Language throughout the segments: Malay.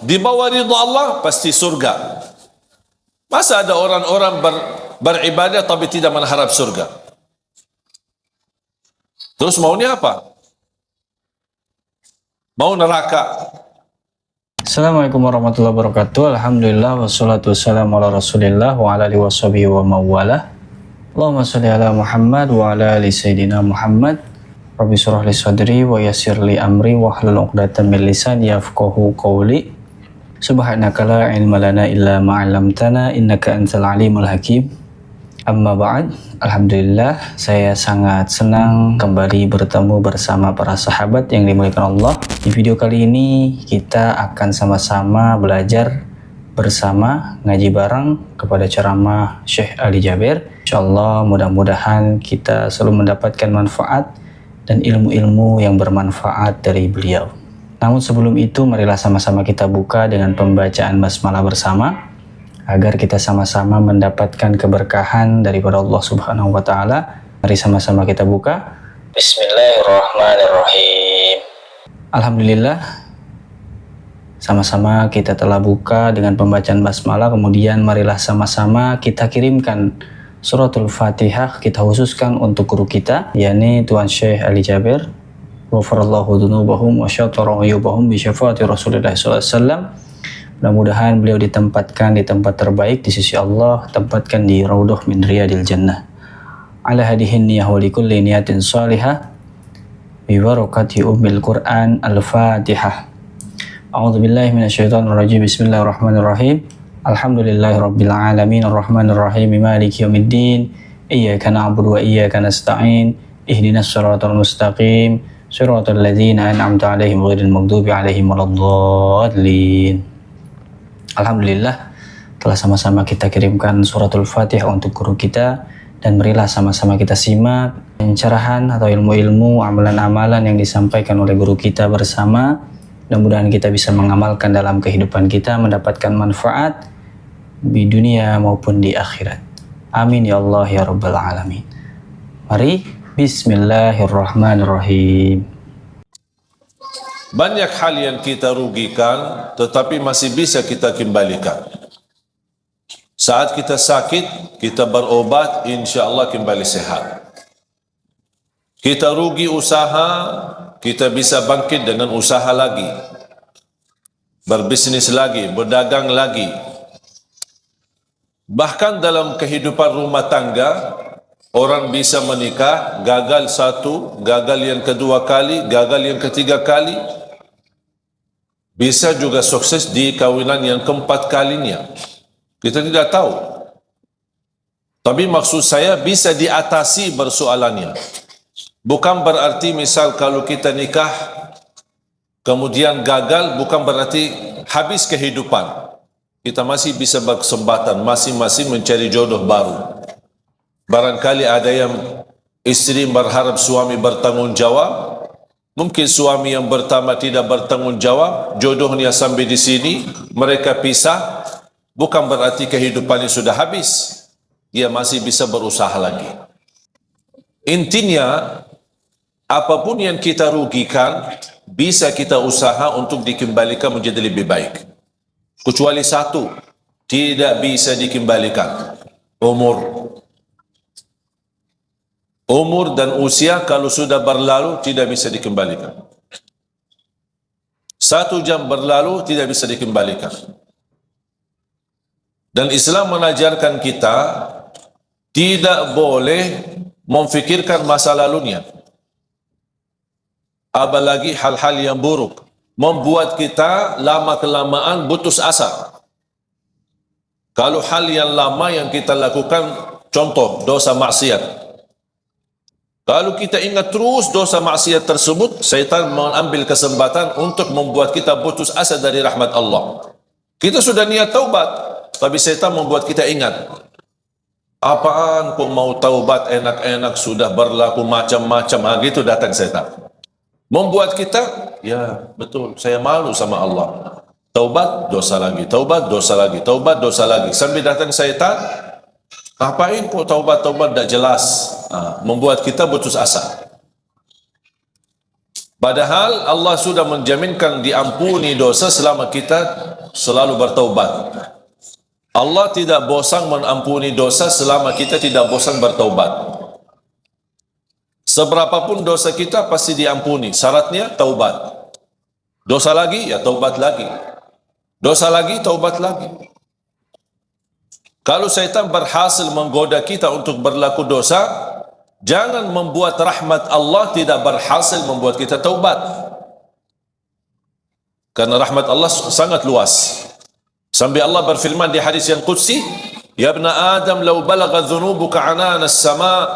di bawah ridha Allah pasti surga. Masa ada orang-orang beribadah tapi tidak mengharap surga? Terus maunya apa? Mau neraka. Assalamualaikum warahmatullahi wabarakatuh. Alhamdulillah wassalatu wassalamu ala Rasulillah wa ala alihi washabihi wa mawalah. Allahumma shalli ala Muhammad wa ala ali sayyidina Muhammad. Rabbi shrah li sadri wa yassir li amri wa hlul 'uqdatam min lisani yafqahu qawli. Subhanaka la ilma lana illa ma 'allamtana innaka antal alimul hakim. Amma ba'd. Alhamdulillah, saya sangat senang kembali bertemu bersama para sahabat yang dimuliakan Allah. Di video kali ini kita akan sama-sama belajar bersama, ngaji bareng kepada ceramah Syekh Ali Jaber. Insyaallah mudah-mudahan kita selalu mendapatkan manfaat dan ilmu-ilmu yang bermanfaat dari beliau. Namun sebelum itu, marilah sama-sama kita buka dengan pembacaan basmalah bersama agar kita sama-sama mendapatkan keberkahan daripada Allah Subhanahu wa taala. Mari sama-sama kita buka. Bismillahirrahmanirrahim. Alhamdulillah, sama-sama kita telah buka dengan pembacaan basmalah. Kemudian marilah sama-sama kita kirimkan suratul Fatihah, kita khususkan untuk guru kita, yakni Tuan Syekh Ali Jaber. Ghafarallahu dzunubahum wa syatara uyubahum bi syafaati Rasulillah sallallahu alaihi wasallam. Mudah-mudahan beliau ditempatkan di tempat terbaik di sisi Allah, tempatkan di raudhah min riyadil jannah. Ala hadihin niyah wa likulli niyatin salihah bi barakati ummil Qur'an. Al-Fatihah. A'udzu billahi minasyaitonir rajim. Bismillahirrahmanirrahim. Alhamdulillahirabbil alamin arrahmanir rahim maliki yaumiddin. Iyyaka na'budu wa iyyaka nasta'in. Ihdinas siratal mustaqim. Siratal ladzina an'amta 'alaihim ghairil maghdubi 'alaihim waladdallin. Alhamdulillah, telah sama-sama kita kirimkan suratul Fatihah untuk guru kita, dan marilah sama-sama kita simak pencerahan atau ilmu-ilmu, amalan-amalan yang disampaikan oleh guru kita bersama. Mudah-mudahan kita bisa mengamalkan dalam kehidupan kita, mendapatkan manfaat di dunia maupun di akhirat. Amin ya Allah ya Rabbal Alamin. Mari, bismillahirrahmanirrahim. Banyak hal yang kita rugikan tetapi masih bisa kita kembalikan. Saat kita sakit, kita berobat, insya Allah kembali sehat. Kita rugi usaha, kita bisa bangkit dengan usaha lagi, berbisnis lagi, berdagang lagi. Bahkan dalam kehidupan rumah tangga, orang bisa menikah, gagal satu, gagal yang kedua kali, gagal yang ketiga kali. Bisa juga sukses di kawinan yang keempat kalinya. Kita tidak tahu. Tapi maksud saya bisa diatasi persoalannya. Bukan berarti misal kalau kita nikah kemudian gagal, bukan berarti habis kehidupan. Kita masih bisa berkesempatan masing-masing mencari jodoh baru. Barangkali ada yang istri berharap suami bertanggung jawab. Mungkin suami yang pertama tidak bertanggung jawab, jodohnya sampai di sini, mereka pisah. Bukan berarti kehidupannya sudah habis. Dia masih bisa berusaha lagi. Intinya, apapun yang kita rugikan, bisa kita usaha untuk dikembalikan menjadi lebih baik. Kecuali satu, tidak bisa dikembalikan. Umur dan usia kalau sudah berlalu tidak bisa dikembalikan. 1 jam berlalu tidak bisa dikembalikan. Dan Islam mengajarkan kita tidak boleh memfikirkan masa lalunya. Apalagi hal-hal yang buruk, membuat kita lama-kelamaan putus asa. Kalau hal yang lama yang kita lakukan, contoh dosa maksiat, kalau kita ingat terus dosa maksiat tersebut, syaitan mengambil kesempatan untuk membuat kita putus asa dari rahmat Allah. Kita sudah niat taubat, tapi syaitan membuat kita ingat. Apaan kok mau taubat enak-enak, sudah berlaku macam-macam. Gitu datang syaitan. Membuat kita, ya betul, saya malu sama Allah. Taubat, dosa lagi. Taubat, dosa lagi. Taubat, dosa lagi. Sambil datang syaitan, ngapain kok taubat-taubat tidak jelas. Membuat kita putus asa. Padahal Allah sudah menjaminkan diampuni dosa selama kita selalu bertaubat. Allah tidak bosan mengampuni dosa selama kita tidak bosan bertaubat. Seberapapun dosa kita pasti diampuni. Syaratnya taubat. Dosa lagi, ya taubat lagi. Dosa lagi, taubat lagi. Kalau syaitan berhasil menggoda kita untuk berlaku dosa, jangan membuat rahmat Allah tidak berhasil membuat kita taubat. Karena rahmat Allah sangat luas. Sampai Allah berfirman di hadis yang qudsi, "Ya ibna Adam, law balagha dhunubuka anana as-sama'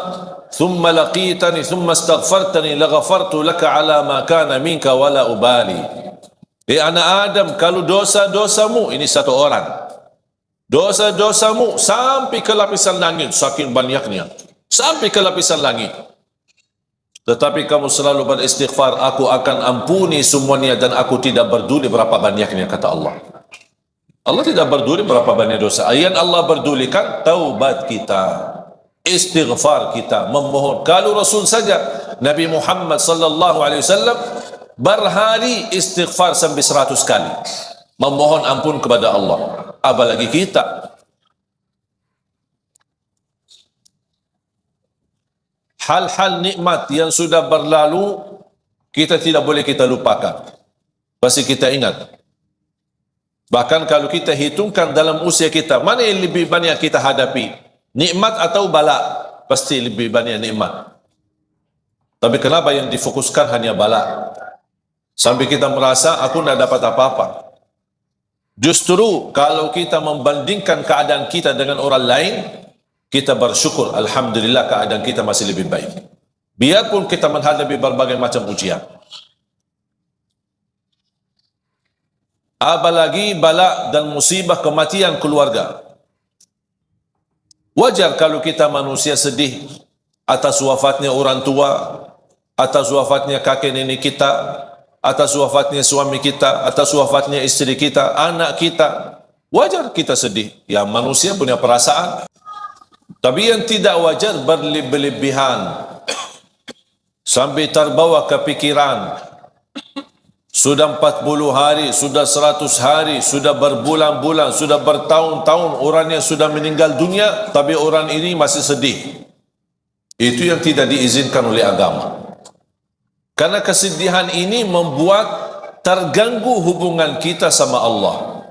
thumma laqitani thumma astaghfartani laghafartu laka ala ma kana minka wala ubali." Anak Adam, kalau dosa-dosamu, ini satu orang, dosa-dosamu sampai ke lapisan langit, saking banyaknya, sampai ke lapisan langit, tetapi kamu selalu beristighfar, aku akan ampuni semuanya dan aku tidak peduli berapa banyaknya, kata Allah. Allah tidak peduli berapa banyak dosa. Yang Allah pedulikan taubat kita, istighfar kita, memohon. Kalau Rasul saja, Nabi Muhammad sallallahu alaihi wasallam berhari istighfar sampai 100 kali, memohon ampun kepada Allah. Apalagi kita. Hal-hal nikmat yang sudah berlalu kita tidak boleh kita lupakan. Pasti kita ingat. Bahkan kalau kita hitungkan dalam usia kita, mana yang lebih banyak kita hadapi? Nikmat atau bala? Pasti lebih banyak nikmat. Tapi kenapa yang difokuskan hanya bala? Sampai kita merasa aku tidak dapat apa-apa. Justru kalau kita membandingkan keadaan kita dengan orang lain, kita bersyukur, alhamdulillah keadaan kita masih lebih baik. Biarpun kita menghadapi berbagai macam ujian. Apalagi bala dan musibah kematian keluarga. Wajar kalau kita manusia sedih atas wafatnya orang tua, atas wafatnya kakek nenek kita, atas wafatnya suami kita, atas wafatnya istri kita, anak kita. Wajar kita sedih. Ya, manusia punya perasaan. Tapi yang tidak wajar berlebihan sampai terbawa kepikiran. Sudah 40 hari, sudah 100 hari, sudah berbulan-bulan, sudah bertahun-tahun orangnya sudah meninggal dunia, tapi orang ini masih sedih. Itu yang tidak diizinkan oleh agama. Karena kesedihan ini membuat terganggu hubungan kita sama Allah.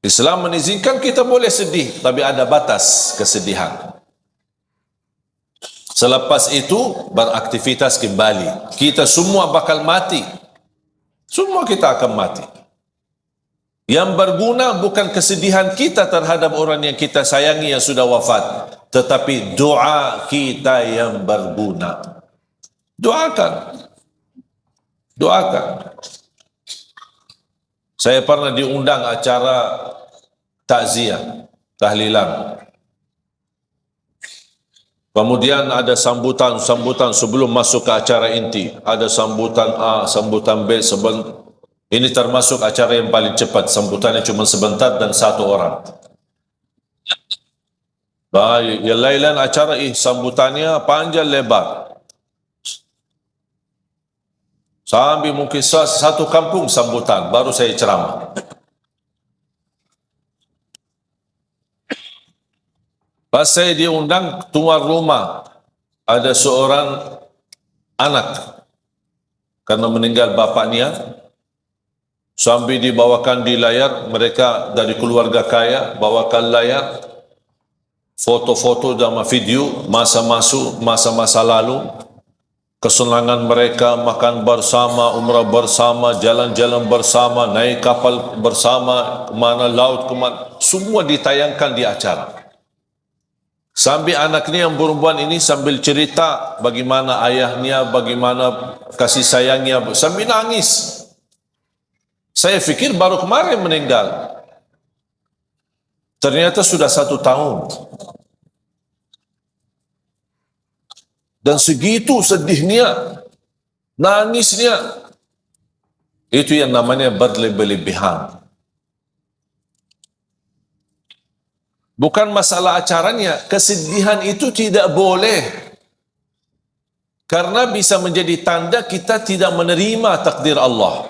Islam mengizinkan kita boleh sedih, tapi ada batas kesedihan. Selepas itu beraktivitas kembali. Kita semua bakal mati. Semua kita akan mati. Yang berguna bukan kesedihan kita terhadap orang yang kita sayangi yang sudah wafat, tetapi doa kita yang berguna. Doakan. Doakan. Saya pernah diundang acara takziah, tahlilan. Kemudian ada sambutan sebelum masuk ke acara inti. Ada sambutan A, sambutan B. Ini termasuk acara yang paling cepat. Sambutannya cuma sebentar dan satu orang. Baik, yang lain acara sambutannya panjang lebar. Sampai mungkin satu kampung sambutan, baru saya ceramah. Pas saya diundang tuan rumah, ada seorang anak karena meninggal bapaknya, sambil dibawakan di layar, mereka dari keluarga kaya bawakan layar foto-foto dan video masa-masa lalu, kesenangan mereka, makan bersama, umrah bersama, jalan-jalan bersama, naik kapal bersama, kemana laut, kemana, semua ditayangkan di acara. Sambil anaknya yang perempuan ini sambil cerita bagaimana ayahnya, bagaimana kasih sayangnya, sambil nangis. Saya fikir baru kemarin meninggal. Ternyata sudah 1 tahun. Dan segitu sedihnya, nangisnya. Itu yang namanya berlebihan. Bukan masalah acaranya, kesedihan itu tidak boleh. Karena bisa menjadi tanda kita tidak menerima takdir Allah.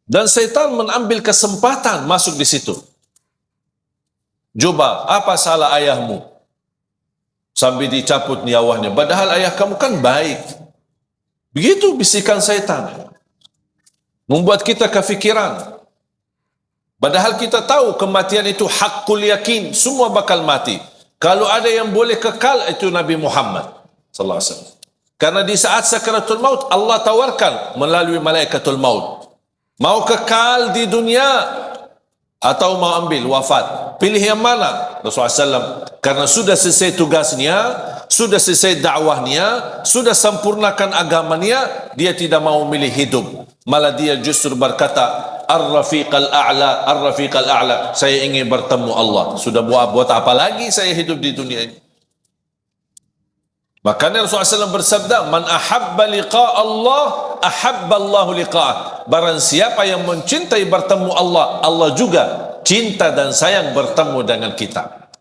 Dan syaitan mengambil kesempatan masuk di situ. Coba, apa salah ayahmu? Sambil dicabut nyawanya. Padahal ayah kamu kan baik. Begitu bisikan syaitan. Membuat kita kefikiran. Padahal kita tahu kematian itu haqqul yakin. Semua bakal mati. Kalau ada yang boleh kekal, itu Nabi Muhammad sallallahu alaihi wasallam. Karena di saat sakaratul maut, Allah tawarkan melalui malaikatul maut. Mau kekal di dunia atau mau ambil wafat? Pilih yang mana? Rasulullah SAW. Karena sudah selesai tugasnya, sudah selesai dakwahnya, sudah sempurnakan agamanya, dia tidak mau milih hidup. Malah dia justru berkata, Ar-Rafiq al-A'la, Ar-Rafiq al-A'la. Saya ingin bertemu Allah. Sudah buat apa lagi saya hidup di dunia ini? Makanya Rasulullah SAW bersabda, Man ahabba liqa Allah, ahabba Allahu liqa'ah. Barang siapa yang mencintai bertemu Allah, Allah juga cinta dan sayang bertemu dengan kita.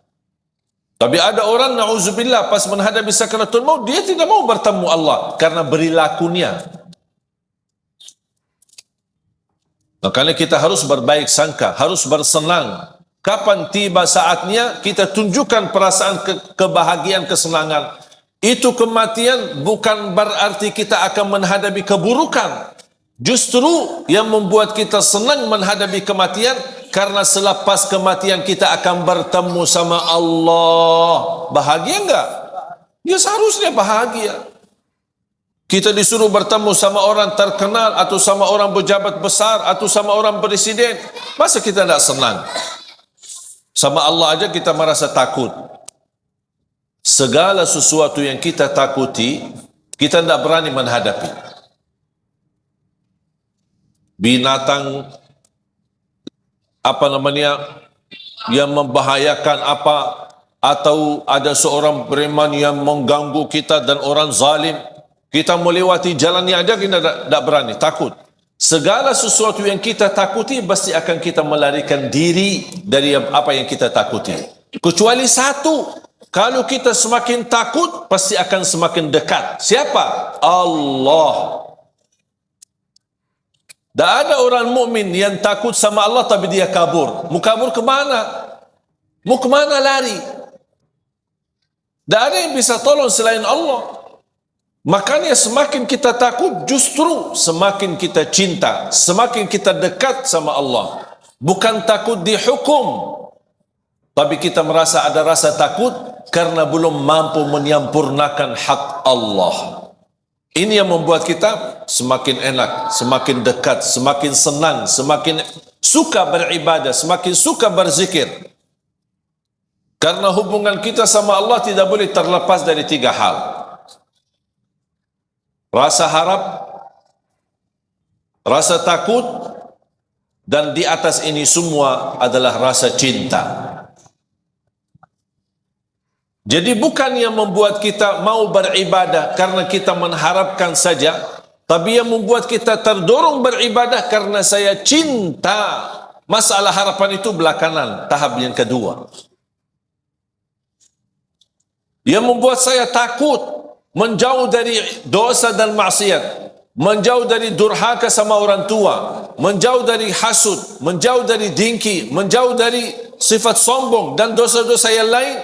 Tapi ada orang, na'udzubillah, pas menghadapi sakaratul maut, dia tidak mau bertemu Allah karena perilakunya. Makanya kita harus berbaik sangka, harus bersenang. Kapan tiba saatnya, kita tunjukkan perasaan kebahagiaan, kesenangan. Itu kematian bukan berarti kita akan menghadapi keburukan. Justru yang membuat kita senang menghadapi kematian, karena selepas kematian kita akan bertemu sama Allah. Bahagia enggak? Ya seharusnya bahagia. Kita disuruh bertemu sama orang terkenal, atau sama orang pejabat besar, atau sama orang presiden. Masa kita tidak senang? Sama Allah aja kita merasa takut. Segala sesuatu yang kita takuti, kita tidak berani menghadapi. Binatang, yang membahayakan apa, atau ada seorang preman yang mengganggu kita dan orang zalim, kita melewati jalannya aja kita tidak berani, takut. Segala sesuatu yang kita takuti pasti akan kita melarikan diri dari apa yang kita takuti. Kecuali satu, kalau kita semakin takut, pasti akan semakin dekat. Siapa? Allah. Tak ada orang mukmin yang takut sama Allah tapi dia kabur. Mau kabur ke mana? Mau ke mana lari? Tak ada yang bisa tolong selain Allah. Makanya semakin kita takut, justru semakin kita cinta, semakin kita dekat sama Allah. Bukan takut dihukum, tapi kita merasa ada rasa takut karena belum mampu menyempurnakan hak Allah. Ini yang membuat kita semakin enak, semakin dekat, semakin senang, semakin suka beribadah, semakin suka berzikir. Karena hubungan kita sama Allah tidak boleh terlepas dari tiga hal. Rasa harap, rasa takut, dan di atas ini semua adalah rasa cinta. Jadi bukan yang membuat kita mau beribadah karena kita mengharapkan saja, tapi yang membuat kita terdorong beribadah karena saya cinta. Masalah harapan itu belakangan, tahap yang kedua. Yang membuat saya takut, menjauh dari dosa dan maksiat, menjauh dari durhaka sama orang tua, menjauh dari hasud, menjauh dari dengki, menjauh dari sifat sombong dan dosa-dosa yang lain.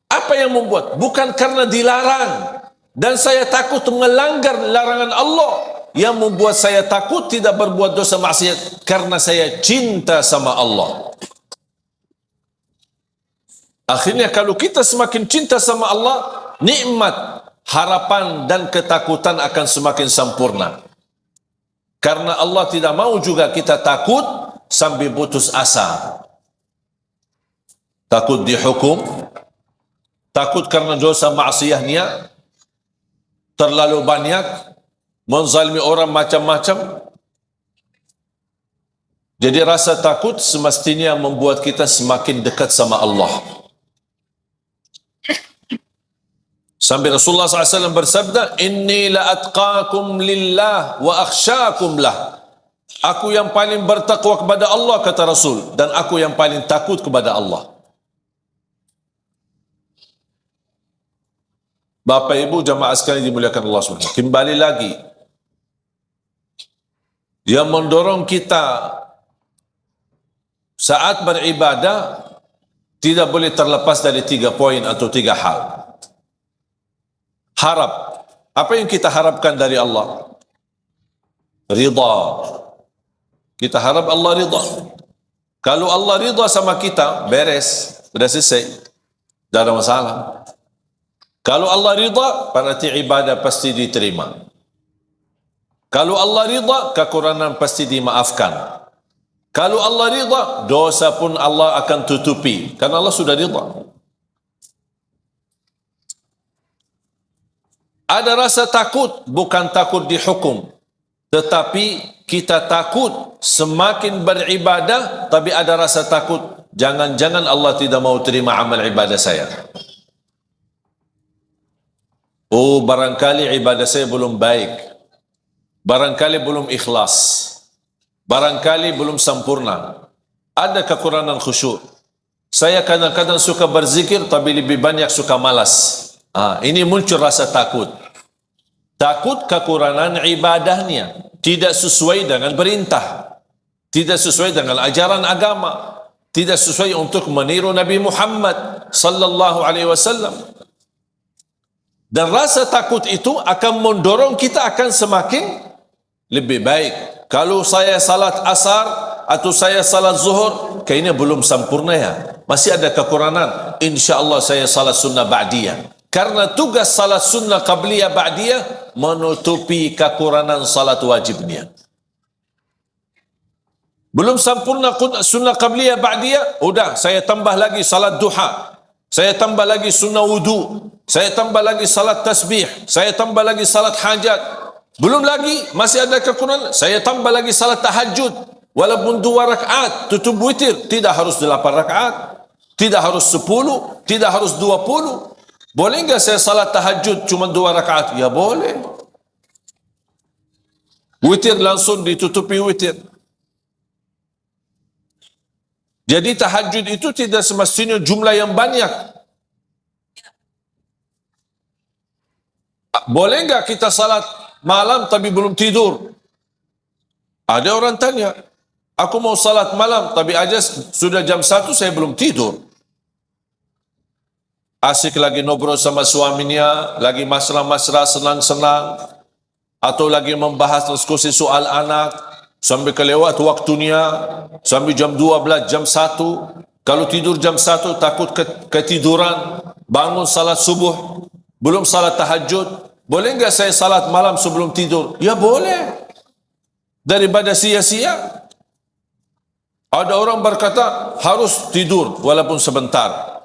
Apa yang membuat? Bukan karena dilarang dan saya takut melanggar larangan Allah. Yang membuat saya takut tidak berbuat dosa maksiat karena saya cinta sama Allah. Akhirnya kalau kita semakin cinta sama Allah, nikmat, harapan dan ketakutan akan semakin sempurna. Karena Allah tidak mau juga kita takut sampai putus asa. Takut dihukum, takut karena dosa maksiatnya terlalu banyak, menzalimi orang macam-macam. Jadi rasa takut semestinya membuat kita semakin dekat sama Allah. Sampai Rasulullah SAW bersabda, Inni la atqakum lillah wa akhsyakum lah. Aku yang paling bertakwa kepada Allah, kata Rasul, dan aku yang paling takut kepada Allah. Bapak Ibu jamaah sekalian dimuliakan Allah SWT. Kembali lagi, yang mendorong kita saat beribadah tidak boleh terlepas dari 3 poin atau 3 hal. Harap. Apa yang kita harapkan dari Allah? Ridha. Kita harap Allah ridha. Kalau Allah ridha sama kita, beres, sudah selesai, tidak ada masalah. Kalau Allah ridha, berarti ibadah pasti diterima. Kalau Allah ridha, kekurangan pasti dimaafkan. Kalau Allah ridha, dosa pun Allah akan tutupi, karena Allah sudah ridha. Ada rasa takut, bukan takut dihukum, tetapi kita takut semakin beribadah, tapi ada rasa takut, jangan-jangan Allah tidak mau terima amal ibadah saya. Oh, barangkali ibadah saya belum baik, barangkali belum ikhlas, barangkali belum sempurna, ada kekurangan khusyuk. Saya kadang-kadang suka berzikir, tapi lebih banyak suka malas. Ini muncul rasa takut. Takut kekurangan ibadahnya, tidak sesuai dengan perintah, tidak sesuai dengan ajaran agama, tidak sesuai untuk meniru Nabi Muhammad sallallahu alaihi wasallam. Dan rasa takut itu akan mendorong kita akan semakin lebih baik. Kalau saya salat asar atau saya salat zuhur, kayaknya belum sempurna ya, masih ada kekurangan, insya-Allah saya salat sunnah ba'diyah. Karena tugas salat sunnah qabliyah ba'diyah menutupi kekurangan salat wajibnya. Belum sempurna sunnah qabliyah ba'diyah, udah saya tambah lagi salat duha, saya tambah lagi sunnah wudu, saya tambah lagi salat tasbih, saya tambah lagi salat hajat. Belum lagi, masih ada kekurangan, saya tambah lagi salat tahajud, walaupun 2 rakaat, tutup witir, tidak harus 8 rakaat, tidak harus 10, tidak harus 20. Boleh enggak saya salat tahajud cuma 2 rakaat? Ya boleh. Witir langsung ditutupi witir. Jadi tahajud itu tidak semestinya jumlah yang banyak. Boleh enggak kita salat malam tapi belum tidur? Ada orang tanya, aku mau salat malam tapi aja sudah jam 1 saya belum tidur. Asik lagi ngobrol sama suaminya, lagi mesra-mesra, senang-senang, atau lagi membahas diskusi soal anak, sampai kelewat waktunya, sampai jam 12, jam 1. Kalau tidur jam 1 takut ketiduran, bangun salat subuh, belum salat tahajud. Boleh enggak saya salat malam sebelum tidur? Ya boleh. Daripada sia-sia. Ada orang berkata harus tidur walaupun sebentar.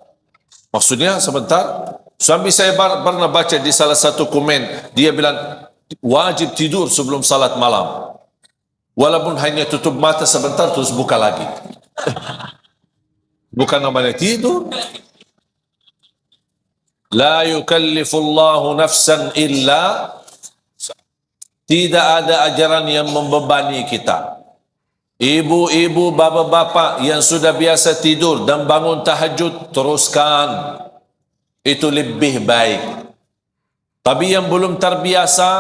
Maksudnya sebentar? Sampai saya pernah baca di salah satu komen, dia bilang wajib tidur sebelum salat malam. Walaupun hanya tutup mata sebentar terus buka lagi. Bukan namanya tidur. La yukallifullahu nafsan illa, tidak ada ajaran yang membebani kita. Ibu-ibu, bapa-bapa yang sudah biasa tidur dan bangun tahajud, teruskan. Itu lebih baik. Tapi yang belum terbiasa,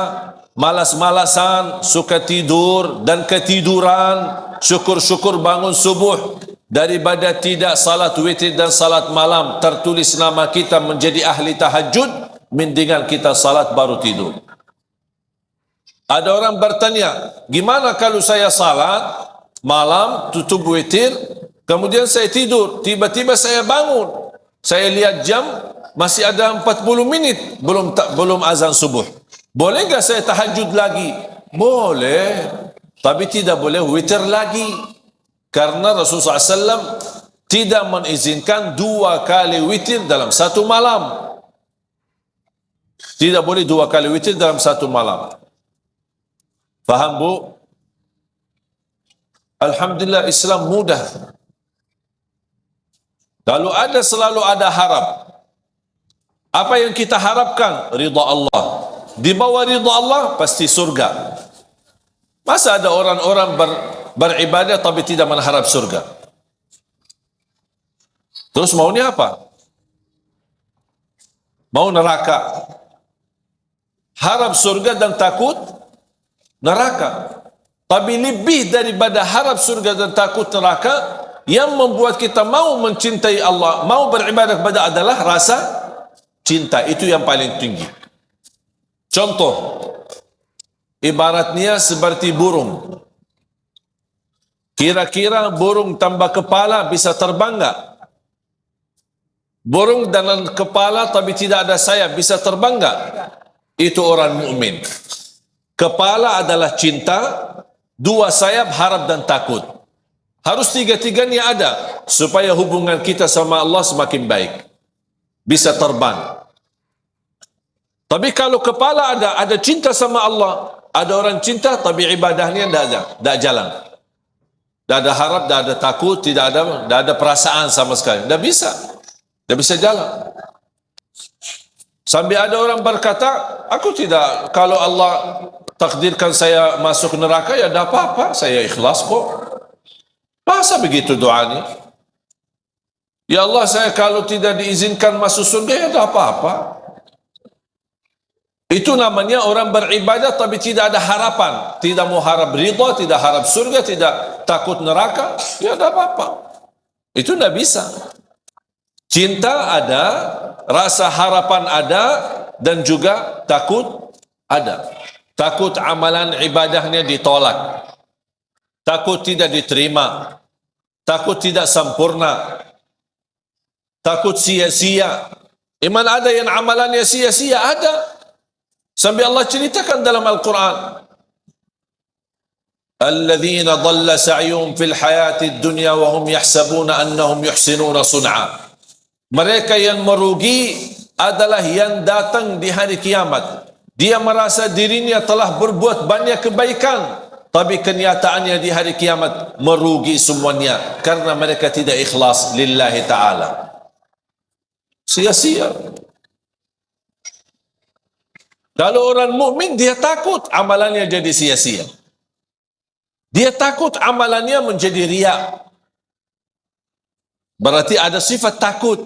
malas-malasan, suka tidur dan ketiduran, syukur-syukur bangun subuh, daripada tidak salat witir dan salat malam, tertulis nama kita menjadi ahli tahajud, mendingan kita salat baru tidur. Ada orang bertanya, gimana kalau saya salat malam, tutup witir, kemudian saya tidur, tiba-tiba saya bangun, saya lihat jam, masih ada 40 menit, belum azan subuh. Boleh enggak saya tahajud lagi? Boleh, tapi tidak boleh witir lagi. Karena Rasulullah SAW tidak mengizinkan 2 kali witir dalam satu malam. Tidak boleh 2 kali witir dalam satu malam. Faham bu? Alhamdulillah Islam mudah. Kalau ada, selalu ada harap. Apa yang kita harapkan? Ridha Allah. Di bawah ridha Allah pasti surga. Masa ada orang-orang beribadah tapi tidak mengharap surga? Terus maunya apa? Mau neraka. Harap surga dan takut neraka. Tapi lebih daripada harap surga dan takut neraka, yang membuat kita mau mencintai Allah, mau beribadah kepada adalah rasa cinta. Itu yang paling tinggi. Contoh, ibaratnya seperti burung. Kira-kira burung tanpa kepala bisa terbang enggak? Burung dengan kepala tapi tidak ada sayap bisa terbang enggak? Itu orang mukmin. Kepala adalah cinta, dua sayap harap dan takut. Harus tiga-tiganya ada supaya hubungan kita sama Allah semakin baik. Bisa terbang. Tapi kalau kepala ada cinta sama Allah, ada orang cinta tapi ibadahnya tidak jalan. Tidak ada harap, tidak ada takut, tidak ada perasaan sama sekali. Tidak bisa jalan. Sampai ada orang berkata, aku tidak, kalau Allah takdirkan saya masuk neraka, ya tidak apa-apa, saya ikhlas kok. Masa begitu doanya? Ya Allah, saya kalau tidak diizinkan masuk surga, ya tidak apa-apa. Itu namanya orang beribadah tapi tidak ada harapan. Tidak mau harap ridha, tidak harap surga, tidak takut neraka. Ya tidak apa-apa. Itu tidak bisa. Cinta ada, rasa harapan ada, dan juga takut ada. Takut amalan ibadahnya ditolak. Takut tidak diterima. Takut tidak sempurna. Takut sia-sia. Iman ada yang amalannya sia-sia, ada. Sampai Allah ceritakan dalam Al-Quran, alladzina dhalla sa'yuhum fil hayati dunya wa hum yahsabuna annahum yuhsinuna sun'a. Mereka yang merugi adalah yang datang di hari kiamat. Dia merasa dirinya telah berbuat banyak kebaikan, tapi kenyataannya di hari kiamat merugi semuanya karena mereka tidak ikhlas lillahi ta'ala. Sia-sia. Kalau orang mukmin dia takut amalannya jadi sia-sia. Dia takut amalannya menjadi riya. Berarti ada sifat takut.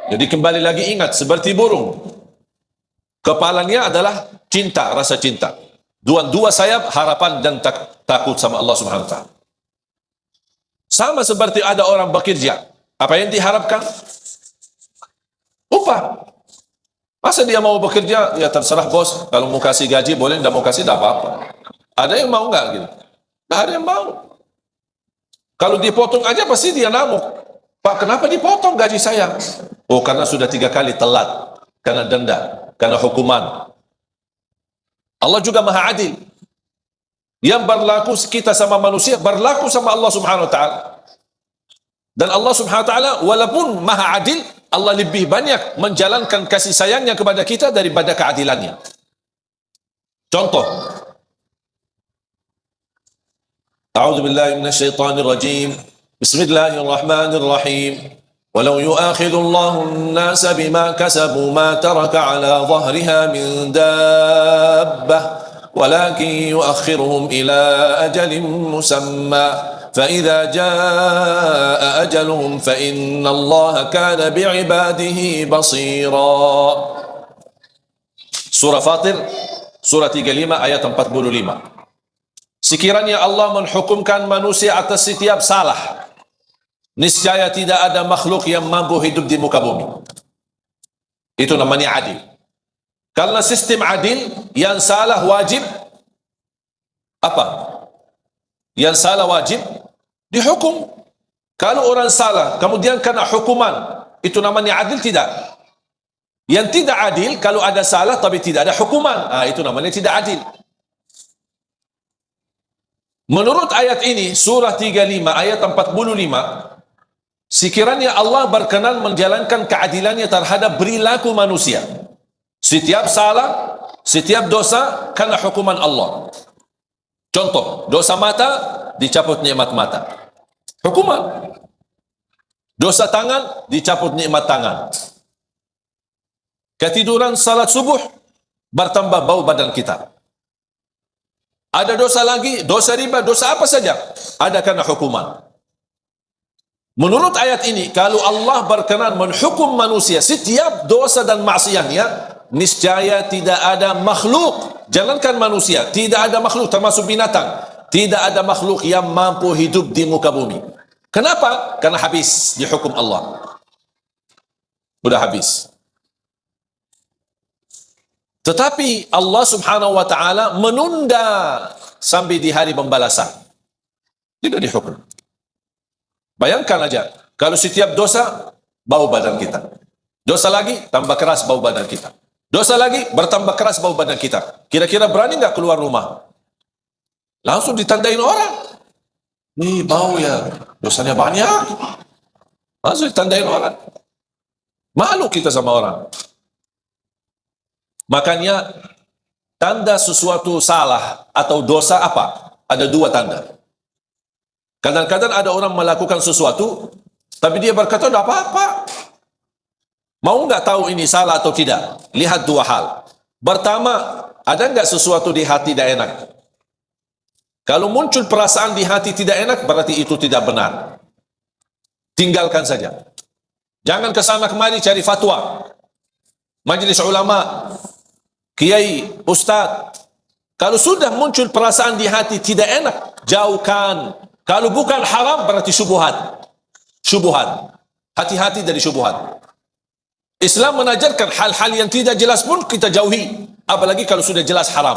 Jadi kembali lagi ingat, seperti burung. Kepalanya adalah cinta, rasa cinta. Dua sayap harapan dan takut sama Allah Subhanahu wa taala. Sama seperti ada orang bekerja. Apa yang diharapkan? Upah. Masa dia mau bekerja, ya terserah bos. Kalau mau kasih gaji boleh, tidak mau kasih tidak apa-apa. Ada yang mau enggak gitu? Tidak ada yang mau. Kalau dipotong aja pasti dia ngamuk. Pak, kenapa dipotong gaji saya? Oh, karena sudah 3 kali telat. Karena denda, karena hukuman. Allah juga maha adil. Yang berlaku kita sama manusia, berlaku sama Allah Subhanahu wa ta'ala. Dan Allah Subhanahu wa ta'ala walaupun maha adil, Allah lebih banyak menjalankan kasih sayangnya kepada kita daripada keadilannya. Contoh, A'udzu billahi minasyaitonir rajim. Bismillahirrahmanirrahim. Walau yu'akhidhu Allahu an-nasa bima kasabu ma taraka 'ala dhahriha min dabbah, walakin yu'akhiruhum ila ajalin musamma. فإذا جاء أجلهم فإن الله كان بعباده بصيرا. Surah Fatir, surah 35 ayat 45. Sekiranya Allah menghukumkan manusia atas setiap salah, niscaya tidak ada makhluk yang mampu hidup di muka bumi. Itu namanya adil. Karena sistem adil, yang salah wajib apa? Yang salah wajib dihukum. Kalau orang salah kemudian kena hukuman, itu namanya adil tidak? Yang tidak adil kalau ada salah tapi tidak ada hukuman, itu namanya tidak adil. Menurut ayat ini, surah 35 ayat 45, sekiranya Allah berkenan menjalankan keadilannya terhadap perilaku manusia, setiap salah, setiap dosa kena hukuman Allah. Contoh, dosa mata, dicabut nikmat mata. Hukuman. Dosa tangan, dicabut nikmat tangan. Ketiduran salat subuh, bertambah bau badan kita. Ada dosa lagi, dosa riba, dosa apa saja, ada kena hukuman. Menurut ayat ini, kalau Allah berkenan menghukum manusia setiap dosa dan maksiatnya, niscaya tidak ada makhluk, jangankan manusia, tidak ada makhluk termasuk binatang, tidak ada makhluk yang mampu hidup di muka bumi. Kenapa? Karena habis dihukum Allah. Sudah habis. Tetapi Allah subhanahu wa ta'ala menunda sampai di hari pembalasan. Tidak dihukum. Bayangkan aja, kalau setiap dosa, bau badan kita. Dosa lagi, tambah keras bau badan kita. Dosa lagi, bertambah keras bau badan kita. Kira-kira berani nggak keluar rumah? Langsung ditandain orang. Nih bau ya, dosanya banyak. Langsung ditandain orang. Malu kita sama orang. Makanya, tanda sesuatu salah atau dosa apa? Ada dua tanda. Kadang-kadang ada orang melakukan sesuatu, tapi dia berkata, tidak apa-apa. Mau nggak tahu ini salah atau tidak? Lihat dua hal. Pertama, ada nggak sesuatu di hati tidak enak? Kalau muncul perasaan di hati tidak enak, berarti itu tidak benar. Tinggalkan saja. Jangan kesana kemari cari fatwa. Majelis ulama, kiai, ustaz. Kalau sudah muncul perasaan di hati tidak enak, jauhkan. Kalau bukan haram, berarti syubhat. Syubhat. Hati-hati dari syubhat. Islam mengajarkan hal-hal yang tidak jelas pun kita jauhi. Apalagi kalau sudah jelas haram.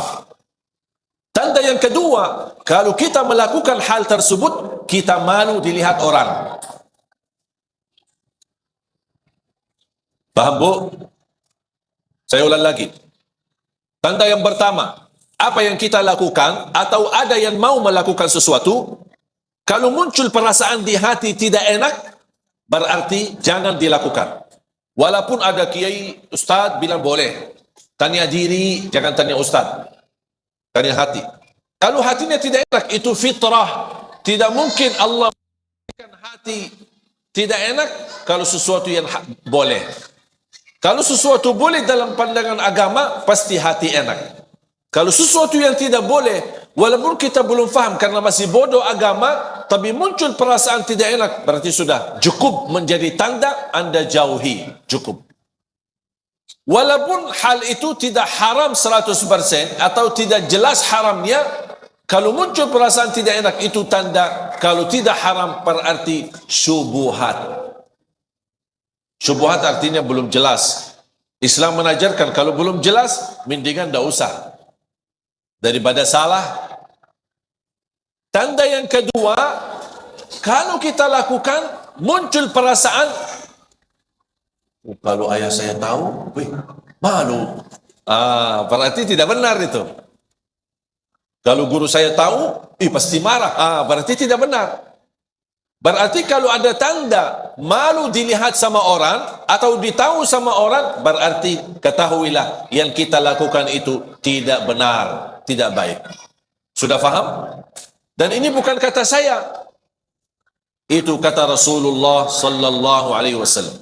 Tanda yang kedua, kalau kita melakukan hal tersebut, kita malu dilihat orang. Paham bu? Saya ulang lagi. Tanda yang pertama, apa yang kita lakukan atau ada yang mau melakukan sesuatu, kalau muncul perasaan di hati tidak enak, berarti jangan dilakukan. Walaupun ada kiai, ustaz bilang boleh. Tanya diri, jangan tanya ustaz. Tanya hati. Kalau hatinya tidak enak, itu fitrah. Tidak mungkin Allah memberikan hati tidak enak kalau sesuatu yang boleh. Kalau sesuatu boleh dalam pandangan agama, pasti hati enak. Kalau sesuatu yang tidak boleh, walaupun kita belum faham karena masih bodoh agama, tapi muncul perasaan tidak enak, berarti sudah cukup menjadi tanda Anda jauhi. Cukup. Walaupun hal itu tidak haram 100% atau tidak jelas haramnya, kalau muncul perasaan tidak enak, itu tanda kalau tidak haram berarti syubhat. Syubhat artinya belum jelas. Islam mengajarkan kalau belum jelas, mendingan tidak usah. Daripada salah. Tanda yang kedua, kalau kita lakukan, muncul perasaan, kalau ayah saya tahu, malu. Berarti tidak benar itu. Kalau guru saya tahu, pasti marah. Berarti tidak benar. Berarti kalau ada tanda malu dilihat sama orang atau ditahu sama orang, berarti ketahuilah yang kita lakukan itu tidak benar, tidak baik. Sudah faham? Dan ini bukan kata saya. Itu kata Rasulullah sallallahu alaihi wasallam.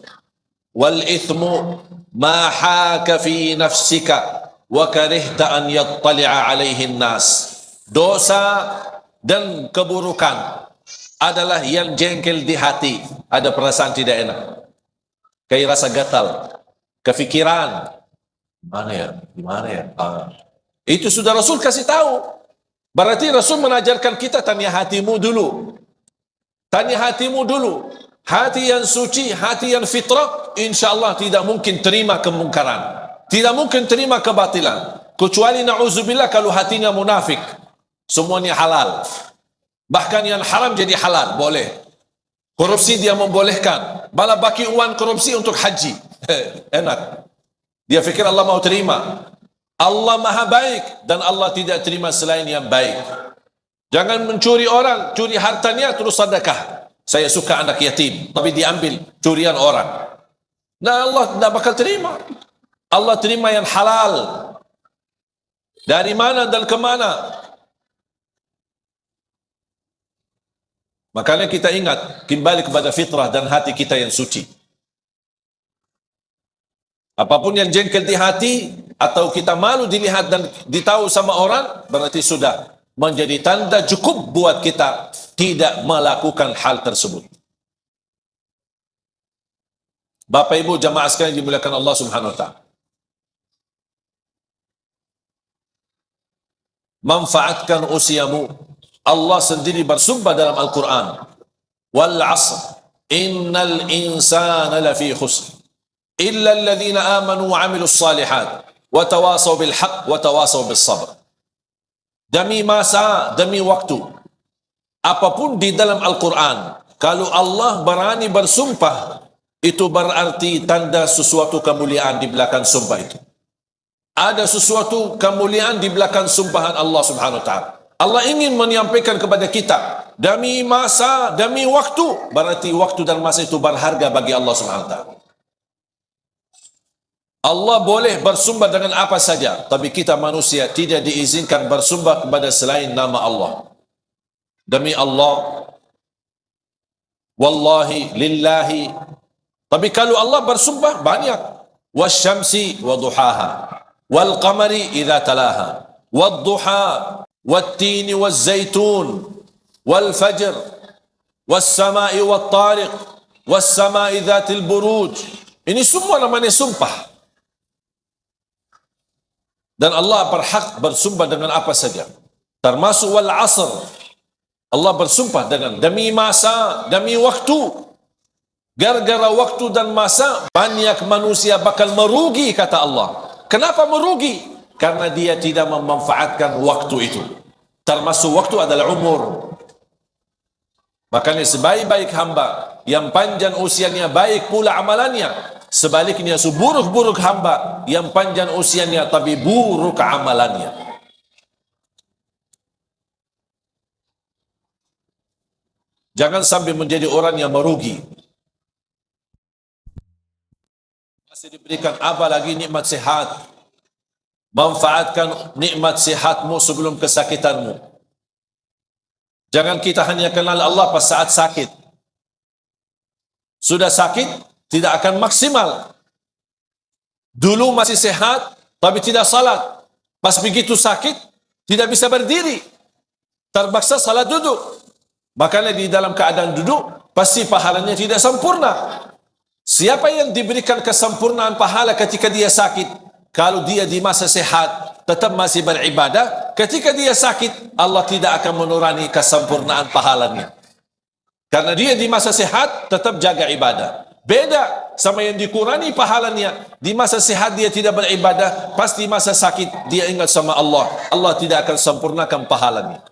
Wal ithmu ma haka fi nafsika wa karihta an yattali'a alaihi nas. Dosa dan keburukan adalah yang jengkel di hati, ada perasaan tidak enak, kayak rasa gatal, kefikiran, gimana ya, itu sudah Rasul kasih tahu. Berarti Rasul mengajarkan kita tanya hatimu dulu, tanya hatimu dulu. Hati yang suci, hati yang fitrah, insya Allah tidak mungkin terima kemungkaran, tidak mungkin terima kebatilan, kecuali na'udzubillah kalau hatinya munafik, semuanya halal. Bahkan yang haram jadi halal, boleh. Korupsi dia membolehkan. Malah bagi uang korupsi untuk haji. Enak. Dia fikir Allah mau terima. Allah maha baik dan Allah tidak terima selain yang baik. Jangan mencuri orang, curi hartanya terus sedekah. Saya suka anak yatim, tapi diambil curian orang. Nah Allah tidak bakal terima. Allah terima yang halal. Dari mana dan kemana? Makanya kita ingat, kembali kepada fitrah dan hati kita yang suci. Apapun yang jengkel di hati, atau kita malu dilihat dan ditahu sama orang, berarti sudah menjadi tanda cukup buat kita tidak melakukan hal tersebut. Bapak Ibu jamaah sekalian dimuliakan Allah Subhanahu wa taala. manfaatkan usiamu. Allah sendiri bersumpah dalam Al-Quran, wal 'asr innal insana lafi khusr illa alladhina amanu wa 'amilus salihat wa tawasaw bil haqq wa tawasaw bis sabr. Demi masa, demi waktu, apapun di dalam Al-Quran, kalau Allah berani bersumpah, itu berarti tanda sesuatu kemuliaan di belakang sumpah itu. Ada sesuatu kemuliaan di belakang sumpahan Allah Subhanahu wa taala. Allah ingin menyampaikan kepada kita, demi masa, demi waktu, berarti waktu dan masa itu berharga bagi Allah Subhanahu wa taala. Allah boleh bersumpah dengan apa saja, tapi kita manusia tidak diizinkan bersumpah kepada selain nama Allah. Demi Allah, wallahi, lillahi. Tapi kalau Allah bersumpah banyak, wasyamsi wa duhaha, wal qamari idza talaha, wad duha, wat tini waz zaitun, wal fajr, was samai wat tariq, was samai dzatil buruj. Ini semua namanya sumpah. Dan Allah berhak bersumpah dengan apa saja, termasuk wal asr. Allah bersumpah dengan demi masa, demi waktu. Gara-gara waktu dan masa, banyak manusia bakal merugi, kata Allah. Kenapa merugi? Karena dia tidak memanfaatkan waktu itu. Termasuk waktu adalah umur. Makanya sebaik-baik hamba, yang panjang usianya, baik pula amalannya. Sebaliknya seburuk-buruk hamba, yang panjang usianya tapi buruk amalannya. Jangan sampai menjadi orang yang merugi. Masih diberikan apa lagi nikmat sehat. Manfaatkan nikmat sehatmu sebelum kesakitanmu. Jangan kita hanya kenal Allah pas saat sakit. Sudah sakit, tidak akan maksimal. Dulu masih sehat, tapi tidak salat. Pas begitu sakit, tidak bisa berdiri. Terpaksa salat duduk. Makanya di dalam keadaan duduk, pasti pahalanya tidak sempurna. Siapa yang diberikan kesempurnaan pahala ketika dia sakit? Kalau dia di masa sehat, tetap masih beribadah. Ketika dia sakit, Allah tidak akan menurani kesempurnaan pahalanya. Karena dia di masa sehat, tetap jaga ibadah. Beda sama yang dikurangi pahalanya. Di masa sehat dia tidak beribadah, pasti masa sakit dia ingat sama Allah. Allah tidak akan sempurnakan pahalanya.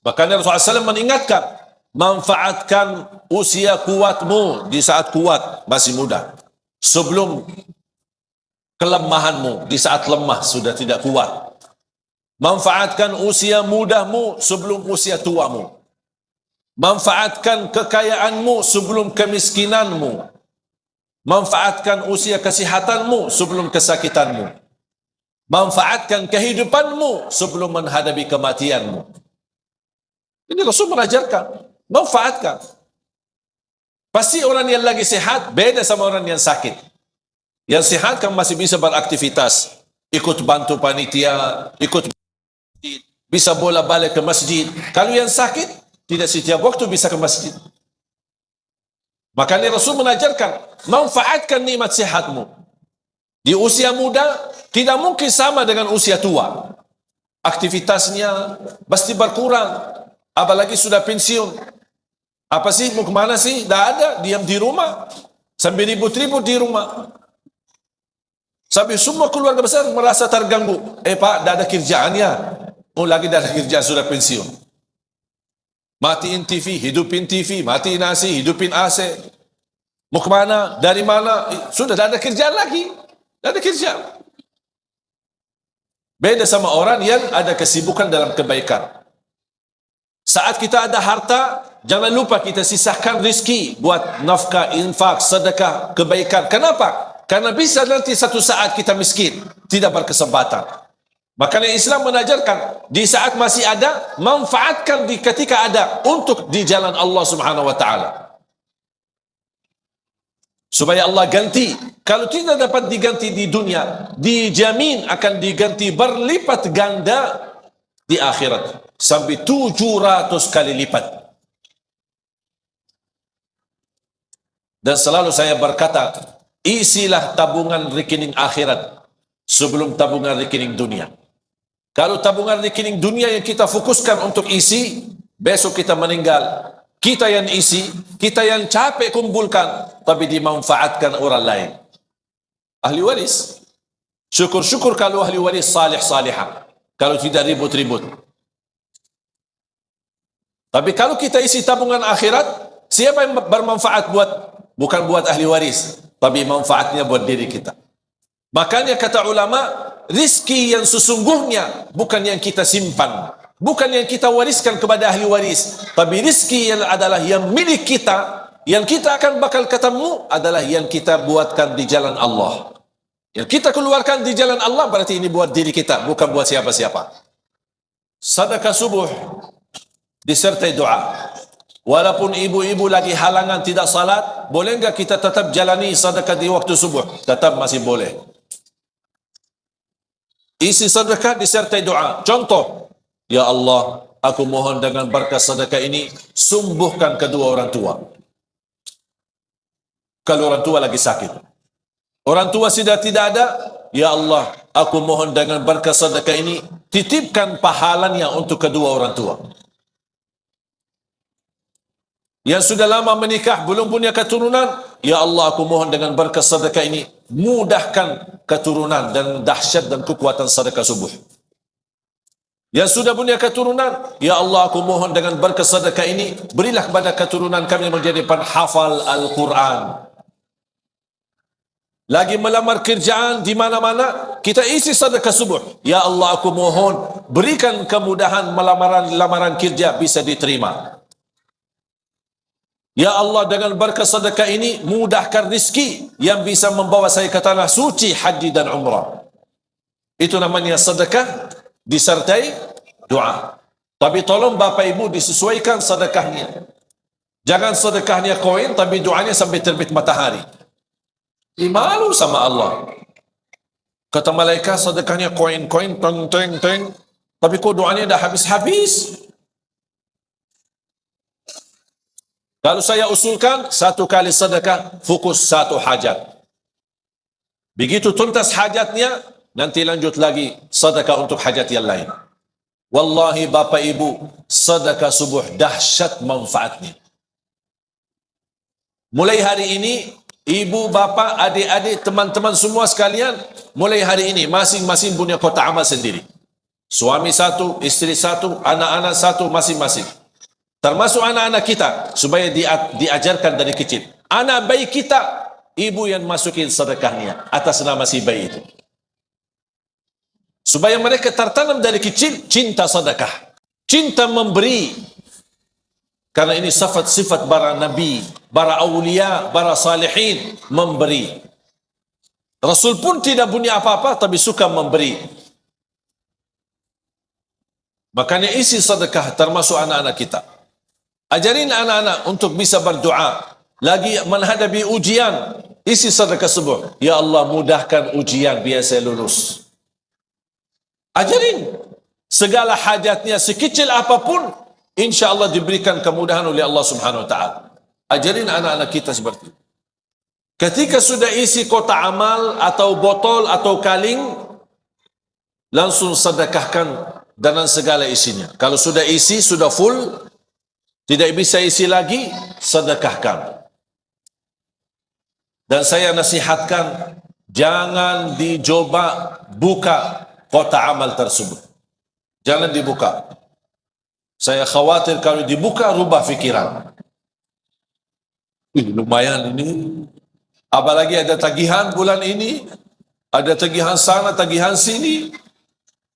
Makanya Rasulullah SAW mengingatkan, manfaatkan usia kuatmu di saat kuat, masih muda. Sebelum kelemahanmu, di saat lemah sudah tidak kuat. Manfaatkan usia mudamu sebelum usia tuamu. Manfaatkan kekayaanmu sebelum kemiskinanmu. Manfaatkan usia kesehatanmu sebelum kesakitanmu. Manfaatkan kehidupanmu sebelum menghadapi kematianmu. Ini Rasul mengajarkan, manfaatkan. Pasti orang yang lagi sehat beda sama orang yang sakit. Yang sehat kan masih bisa beraktivitas, ikut bantu panitia, ikut masjid, bisa bola balik ke masjid. Kalau yang sakit, tidak setiap waktu bisa ke masjid. Makanya Rasul mengajarkan, manfaatkan nikmat sehatmu. Di usia muda, tidak mungkin sama dengan usia tua. Aktivitasnya pasti berkurang. Apalagi sudah pensiun. Apa sih, mau kemana sih? Tidak ada, diam di rumah. Sampai ribut-ribut di rumah. Sampai semua keluarga besar merasa terganggu. Pak, tidak ada kerjaannya. Oh, lagi tidak ada kerjaan, sudah pensiun. Matiin TV, hidupin TV, matiin AC, hidupin AC. Mau kemana? Dari mana? Sudah tidak ada kerjaan lagi. Tidak ada kerjaan. Beda sama orang yang ada kesibukan dalam kebaikan. Saat kita ada harta, jangan lupa kita sisakan rezeki buat nafkah, infak, sedekah, kebaikan. Kenapa? Karena bisa nanti satu saat kita miskin, tidak berkesempatan. Makanya Islam menajarkan, di saat masih ada, manfaatkan di ketika ada untuk di jalan Allah Subhanahu wa taala. Supaya Allah ganti. Kalau tidak dapat diganti di dunia, dijamin akan diganti berlipat ganda di akhirat. Sampai 700 kali lipat. Dan selalu saya berkata, isilah tabungan rekening akhirat sebelum tabungan rekening dunia. Kalau tabungan rekening dunia yang kita fokuskan untuk isi, besok kita meninggal, kita yang isi, kita yang capek kumpulkan, tapi dimanfaatkan orang lain. Ahli waris. Syukur-syukur kalau ahli waris salih-salihah. Kalau tidak ribut-ribut. Tapi kalau kita isi tabungan akhirat, siapa yang bermanfaat bukan buat ahli waris, tapi manfaatnya buat diri kita. Makanya kata ulama, rizki yang sesungguhnya bukan yang kita simpan, bukan yang kita wariskan kepada ahli waris, tapi rizki yang adalah yang milik kita, yang kita akan bakal ketemu adalah yang kita buatkan di jalan Allah. Yang kita keluarkan di jalan Allah berarti ini buat diri kita, bukan buat siapa-siapa. Sedekah subuh disertai doa. Walaupun ibu-ibu lagi halangan tidak salat, boleh enggak kita tetap jalani sedekah di waktu subuh? Tetap masih boleh. Isi sedekah disertai doa. Contoh, ya Allah, aku mohon dengan berkat sedekah ini, sembuhkan kedua orang tua. Kalau orang tua lagi sakit. Orang tua sudah tidak ada, ya Allah, aku mohon dengan berkat sedekah ini, titipkan pahalanya untuk kedua orang tua. Yang sudah lama menikah, belum punya keturunan, ya Allah, aku mohon dengan berkat sedekah ini, mudahkan keturunan dan dahsyat dan kekuatan sedekah subuh. Yang sudah punya keturunan, ya Allah, aku mohon dengan berkat sedekah ini, berilah kepada keturunan kami menjadi penghafal Al-Quran. Lagi melamar kerjaan di mana-mana, kita isi sedekah subuh. Ya Allah, aku mohon berikan kemudahan lamaran kerja bisa diterima. Ya Allah, dengan berkat sedekah ini mudahkan rizki yang bisa membawa saya ke tanah suci haji dan umrah. Itu namanya sedekah disertai doa. Tapi tolong Bapak Ibu disesuaikan sedekahnya. Jangan sedekahnya koin tapi doanya sampai terbit matahari. Malu sama Allah. Kata malaikat sedekahnya koin-koin teng. Tapi kok doanya dah habis-habis. Kalau saya usulkan, satu kali sedekah, fokus satu hajat. Begitu tuntas hajatnya, nanti lanjut lagi sedekah untuk hajat yang lain. Wallahi Bapak Ibu, sedekah subuh dahsyat manfaatnya. Mulai hari ini, ibu, bapa, adik-adik, teman-teman semua sekalian, mulai hari ini, masing-masing punya kotak amal sendiri. Suami satu, istri satu, anak-anak satu, masing-masing. Termasuk anak-anak kita, supaya diajarkan dari kecil. Anak bayi kita, ibu yang masukin sedekahnya atas nama si bayi itu. Supaya mereka tertanam dari kecil, cinta sedekah. Cinta memberi. Karena ini sifat-sifat para nabi, para awliya, para salihin, memberi. Rasul pun tidak punya apa-apa, tapi suka memberi. Makanya isi sedekah termasuk anak-anak kita. Ajarin anak-anak untuk bisa berdoa. Lagi menghadapi ujian, isi sedekah subuh. Ya Allah, mudahkan ujian biar saya lulus. Ajarin. Segala hajatnya sekecil apapun, insya Allah diberikan kemudahan oleh Allah Subhanahu Wa Taala. Ajarin anak-anak kita seperti itu. Ketika sudah isi kotak amal atau botol atau kaleng, langsung sedekahkan dengan segala isinya. Kalau sudah isi, sudah full, tidak bisa isi lagi, sedekahkan. Dan saya nasihatkan, jangan dicoba buka kotak amal tersebut. Jangan dibuka. Saya khawatir kalau dibuka, rubah fikiran. Lumayan ini. Apalagi ada tagihan bulan ini, ada tagihan sana, tagihan sini.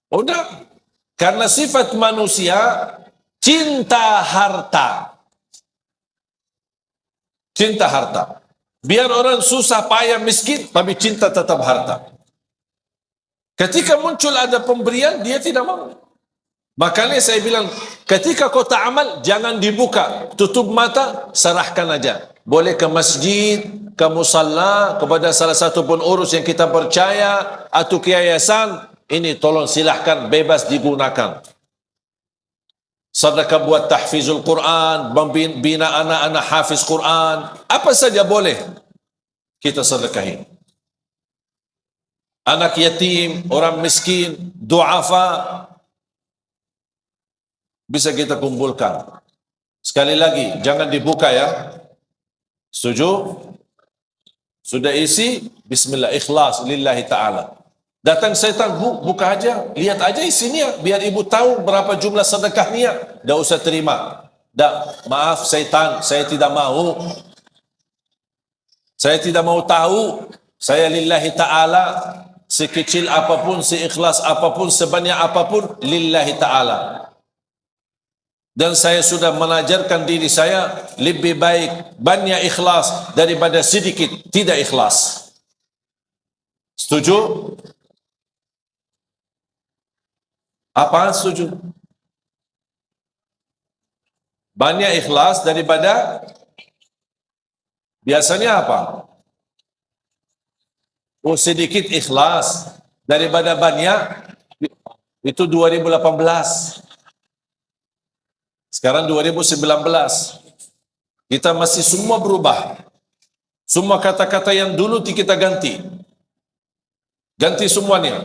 Udah. Karena sifat manusia, cinta harta. Cinta harta. Biar orang susah, payah, miskin, tapi cinta tetap harta. Ketika muncul ada pemberian, dia tidak mau. Makanya saya bilang, ketika kotak amal, jangan dibuka. Tutup mata, serahkan aja. Boleh ke masjid, ke musalla, kepada salah satu pengurus yang kita percaya, atau ke yayasan, ini tolong silahkan, bebas digunakan. Sedekah buat tahfizul Quran, bina anak-anak hafiz Quran, apa saja boleh kita sedekahi. anak yatim, orang miskin, du'afa, bisa kita kumpulkan. Sekali lagi, jangan dibuka ya. Setuju? Sudah isi, bismillah, ikhlas, lillahi ta'ala. Datang syaitan, buka aja, lihat aja isinya, biar ibu tahu berapa jumlah sedekahnya. Dah usah terima. Dah, maaf syaitan, saya tidak mau. Saya tidak mau tahu. Saya lillahi ta'ala, sekecil apapun, seikhlas apapun, sebanyak apapun, lillahi ta'ala. Dan saya sudah mengajarkan diri saya lebih baik banyak ikhlas daripada sedikit tidak ikhlas. Setuju? Apaan setuju? Banyak ikhlas daripada biasanya apa? Oh, sedikit ikhlas daripada banyak. Itu 2018. Sekarang 2019. Kita masih semua berubah. Semua kata-kata yang dulu kita ganti. Ganti semuanya.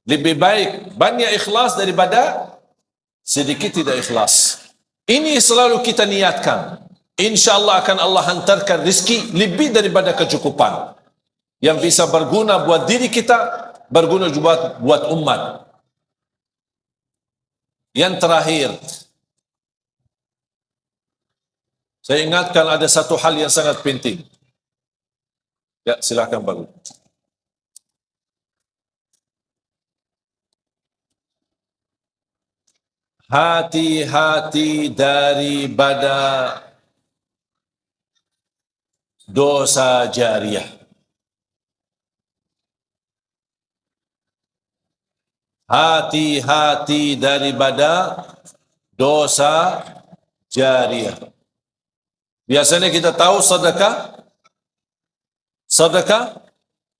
Lebih baik banyak ikhlas daripada sedikit tidak ikhlas. Ini selalu kita niatkan. InsyaAllah akan Allah hantarkan rezeki lebih daripada kecukupan. Yang bisa berguna buat diri kita, berguna juga buat umat. Yang terakhir, saya ingatkan ada satu hal yang sangat penting. Ya, silakan baru. Hati-hati daripada dosa jariah. Hati-hati daripada dosa jariah. Biasanya kita tahu sedekah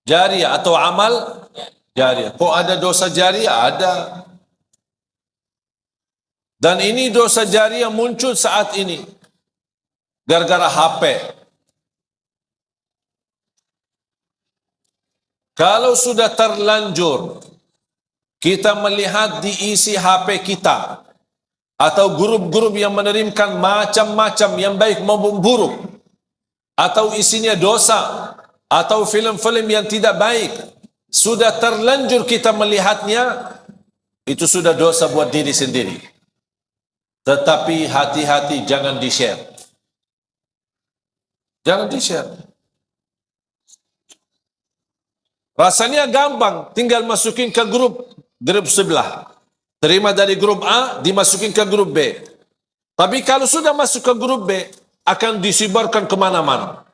jariah atau amal jariah. Kok ada dosa jariah? Ada. Dan ini dosa jariah muncul saat ini gara-gara HP. Kalau sudah terlanjur kita melihat di isi HP kita atau grup-grup yang menerimkan macam-macam yang baik maupun buruk, atau isinya dosa, atau film-film yang tidak baik, sudah terlanjur kita melihatnya, itu sudah dosa buat diri sendiri. Tetapi hati-hati, jangan di-share. Jangan di-share. Rasanya gampang, tinggal masukin ke grup sebelah. Terima dari grup A, dimasukin ke grup B. Tapi kalau sudah masuk ke grup B, akan disebarkan kemana-mana.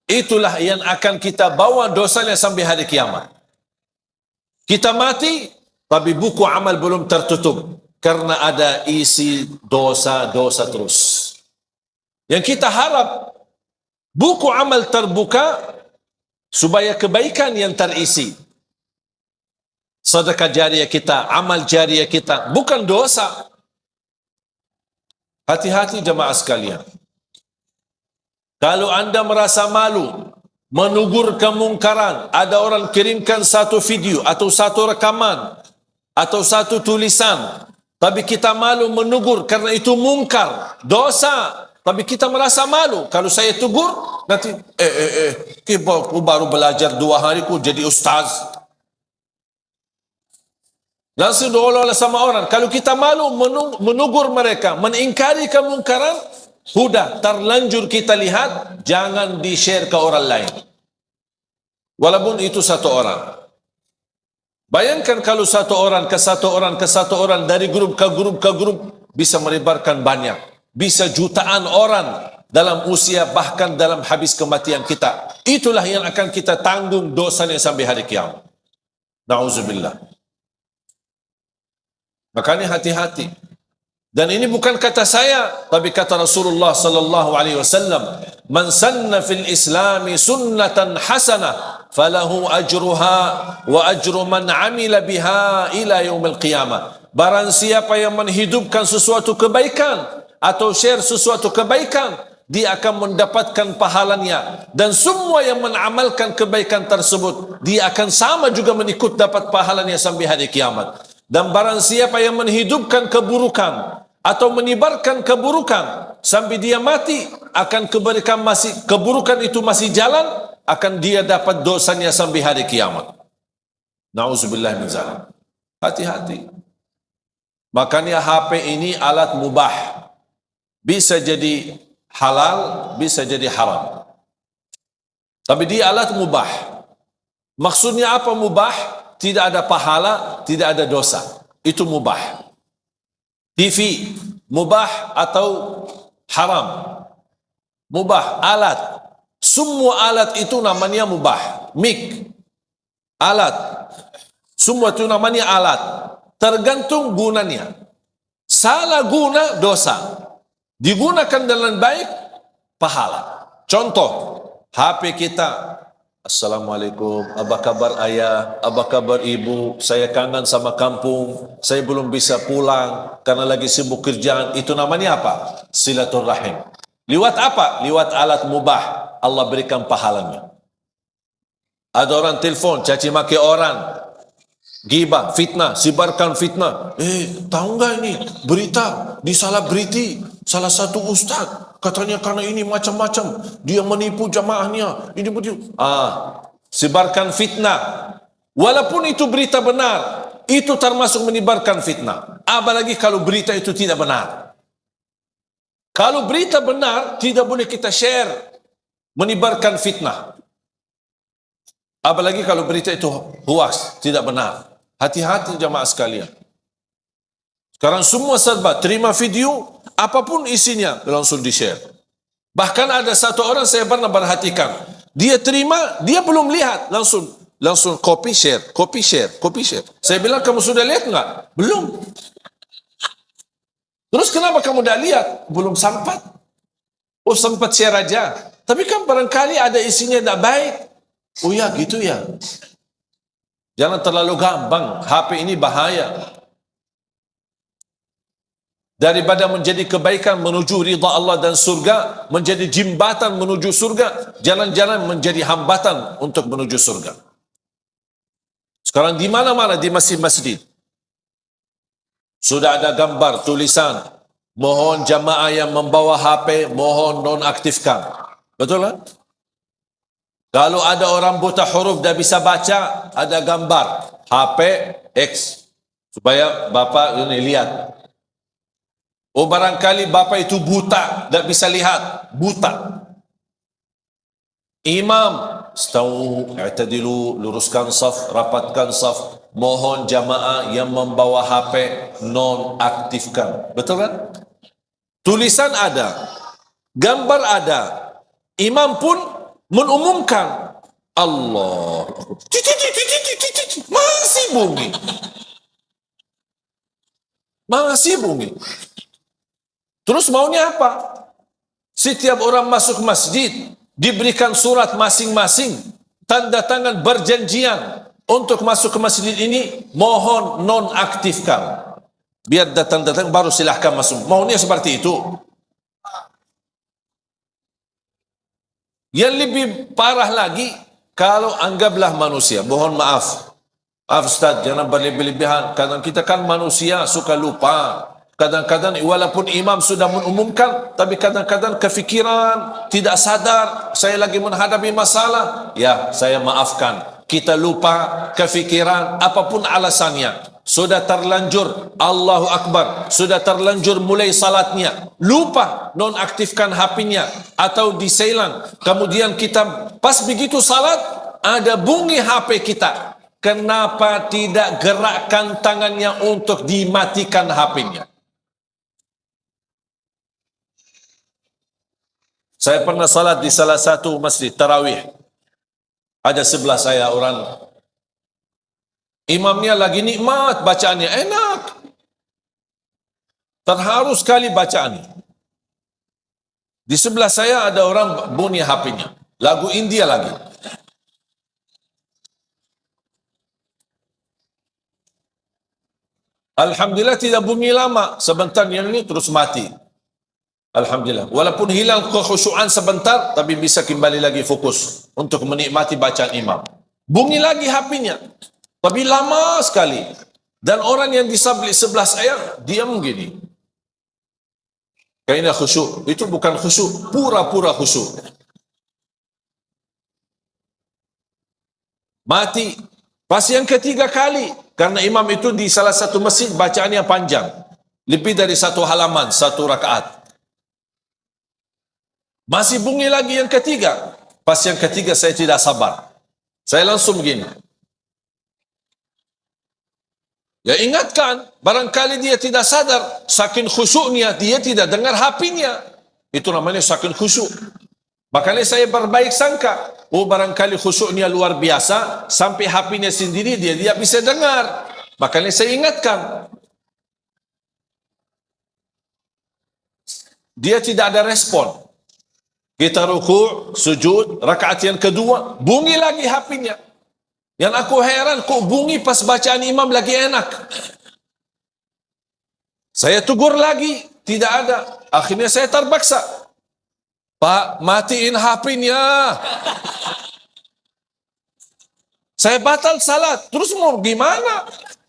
Itulah yang akan kita bawa dosanya sampai hari kiamat. Kita mati, tapi buku amal belum tertutup. Karena ada isi dosa-dosa terus. Yang kita harap, buku amal terbuka, supaya kebaikan yang terisi. Sedekah jariah kita, amal jariah kita, bukan dosa. Hati-hati jemaah sekalian. Kalau anda merasa malu, menegur kemungkaran, ada orang kirimkan satu video, atau satu rekaman, atau satu tulisan, tapi kita malu menegur karena itu mungkar, dosa. Tapi kita merasa malu. Kalau saya tegur, nanti, aku baru belajar 2 hari, aku jadi ustaz. Langsung diolah sama orang. Kalau kita malu menegur mereka, mengingkari kemungkaran, sudah terlanjur kita lihat, jangan di-share ke orang lain. Walaupun itu satu orang. Bayangkan kalau satu orang ke satu orang, dari grup ke grup, bisa merebarkan banyak. Bisa jutaan orang dalam usia, bahkan dalam habis kematian kita. Itulah yang akan kita tanggung dosanya sampai hari kiamat. Na'udzubillah. Makanya hati-hati. Dan ini bukan kata saya, tapi kata Rasulullah sallallahu alaihi wasallam, "Man sanna fil Islami sunnatan hasanah, falahu ajruha wa ajru man 'amila biha ila yaumil qiyamah." Barang siapa yang menghidupkan sesuatu kebaikan atau share sesuatu kebaikan, dia akan mendapatkan pahalanya, dan semua yang mengamalkan kebaikan tersebut dia akan sama juga mengikut dapat pahalanya sampai hari kiamat. Dan barang siapa yang menghidupkan keburukan atau menyebarkan keburukan sampai dia mati, akan keburukan itu masih jalan, akan dia dapat dosanya sampai hari kiamat. Nauzubillah min zalik. Hati-hati. Makanya HP ini alat mubah, bisa jadi halal, bisa jadi haram, tapi dia alat mubah. Maksudnya apa mubah? Tidak ada pahala, tidak ada dosa, itu mubah. TV mubah atau haram? Mubah. Alat, semua alat itu namanya mubah. Mic, alat, semua itu namanya alat, tergantung gunanya. Salah guna dosa, digunakan dengan baik pahala. Contoh, HP kita, Assalamualaikum, apa kabar ayah, apa kabar ibu, saya kangen sama kampung, saya belum bisa pulang karena lagi sibuk kerjaan. Itu namanya apa? Silaturrahim. Lewat apa? Lewat alat mubah, Allah berikan pahalanya. Ada orang telefon, caci maki orang, gibah, fitnah, sebarkan fitnah. Tahu enggak ini berita di Salabriti, salah satu ustaz katanya karena ini macam-macam, dia menipu jamaahnya, ini begitu. Sebarkan fitnah. Walaupun itu berita benar, itu termasuk menyebarkan fitnah. Apalagi kalau berita itu tidak benar. Kalau berita benar, tidak boleh kita share, menyebarkan fitnah. Apalagi kalau berita itu hoax, tidak benar. Hati-hati jamaah sekalian. Sekarang semua serba, terima video, apapun isinya, langsung di-share. Bahkan ada satu orang saya pernah perhatikan, dia terima, dia belum lihat, langsung copy share, copy share, copy share. Saya bilang, kamu sudah lihat enggak? Belum. Terus kenapa kamu dah lihat? Belum sempat. Oh, sempat share aja. Tapi kan barangkali ada isinya tak baik. Oh ya, gitu ya. Jangan terlalu gampang. HP ini bahaya. Daripada menjadi kebaikan menuju ridha Allah dan surga, menjadi jembatan menuju surga, jalan-jalan menjadi hambatan untuk menuju surga. Sekarang di mana-mana, di masjid-masjid, sudah ada gambar, tulisan, mohon jamaah yang membawa HP, mohon nonaktifkan. Betul kan? Kalau ada orang buta huruf dah bisa baca, ada gambar HP X, supaya bapak ini lihat. Oh, barangkali bapak itu buta, tak bisa lihat, buta. Imam, stau, i'tadilu, luruskan saf, rapatkan saf, mohon jamaah yang membawa HP nonaktifkan. Betul kan? Tulisan ada, gambar ada, imam pun mengumumkan. Allah, masih bunyi, masih bunyi. Terus maunya apa? Setiap orang masuk masjid diberikan surat masing-masing, tanda tangan berjanjian untuk masuk ke masjid ini, mohon nonaktifkan. Biar datang-datang baru silahkan masuk. Maunya seperti itu. Yang lebih parah lagi, kalau anggaplah manusia, mohon maaf, Ustaz, jangan berlebih-lebihan. Kadang kita kan manusia, suka lupa. Kadang-kadang walaupun imam sudah mengumumkan, tapi kadang-kadang kefikiran, tidak sadar, saya lagi menghadapi masalah. Ya, saya maafkan. Kita lupa, kefikiran, apapun alasannya. Sudah terlanjur, Allahu Akbar, sudah terlanjur mulai salatnya, lupa nonaktifkan HP-nya atau diselang. Kemudian kita pas begitu salat, ada bunyi HP kita. Kenapa tidak gerakkan tangannya untuk dimatikan HP-nya? Saya pernah salat di salah satu masjid tarawih. Ada sebelah saya orang, imamnya lagi nikmat bacaannya, enak, terharu sekali bacaannya. Di sebelah saya ada orang bunyi HP-nya, lagu India lagi. Alhamdulillah tidak bunyi lama, sebentar yang ini terus mati. Alhamdulillah. Walaupun hilang kekhusyuan sebentar, tapi bisa kembali lagi fokus untuk menikmati bacaan imam. Bunyi lagi HP-nya, tapi lama sekali. Dan orang yang di sebelah saya diam gini. Kayaknya khusyuk. Itu bukan khusyuk, pura-pura khusyuk. Mati. Pas yang ketiga kali, karena imam itu di salah satu masjid bacaannya panjang, lebih dari 1 halaman, 1 rakaat. Masih bunyi lagi yang ketiga. Pas yang ketiga saya tidak sabar. Saya langsung begini. Ya ingatkan, barangkali dia tidak sadar, saking khusyuknya dia tidak dengar HP-nya. Itu namanya saking khusyuk. Makanya saya berbaik sangka, oh barangkali khusyuknya luar biasa, sampai HP-nya sendiri dia tidak bisa dengar. Makanya saya ingatkan. Dia tidak ada respon. Kita ruku', sujud, rakaat yang kedua, bunyi lagi HP-nya. Yang aku heran, kok bunyi pas bacaan imam lagi enak. Saya tegur lagi, tidak ada. Akhirnya saya terpaksa. Pak, matiin HP-nya. Saya batal salat. Terus mau gimana?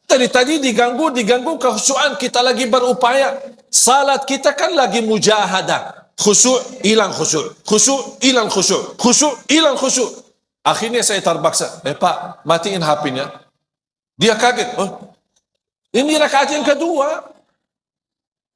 Tadi diganggu kekhusyuan, kita lagi berupaya. Salat kita kan lagi mujahadah. Khusyuk, hilang khusyuk. Khusyuk, hilang khusyuk. Khusyuk, hilang khusyuk. Akhirnya saya terpaksa. Pak, matiin HP-nya. Dia kaget. Oh, ini rakaat yang kedua.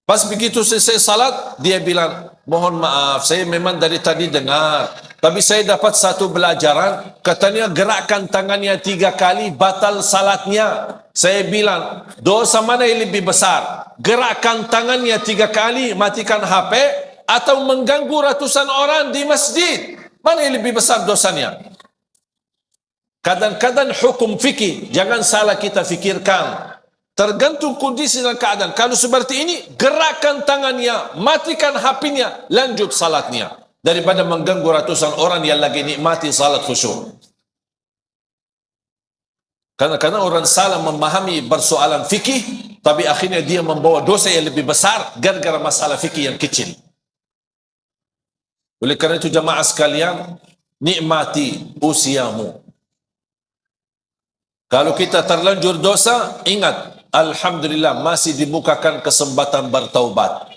Pas begitu selesai salat, dia bilang, mohon maaf, saya memang dari tadi dengar. Tapi saya dapat satu pelajaran. Katanya gerakkan tangannya 3 kali, batal salatnya. Saya bilang, dosa mana yang lebih besar? Gerakkan tangannya 3 kali, matikan HP, atau mengganggu ratusan orang di masjid? Mana yang lebih besar dosanya? Kadang-kadang hukum fikih, jangan salah kita fikirkan. Tergantung kondisi dan keadaan. Kalau seperti ini, gerakkan tangannya, matikan HP-nya, lanjut salatnya. Daripada mengganggu ratusan orang yang lagi nikmati salat khusyuk. Karena orang salah memahami persoalan fikih, tapi akhirnya dia membawa dosa yang lebih besar gara-gara masalah fikih yang kecil. Oleh karena itu jamaah sekalian, nikmati usiamu. Kalau kita terlanjur dosa, ingat, alhamdulillah masih dibukakan kesempatan bertaubat.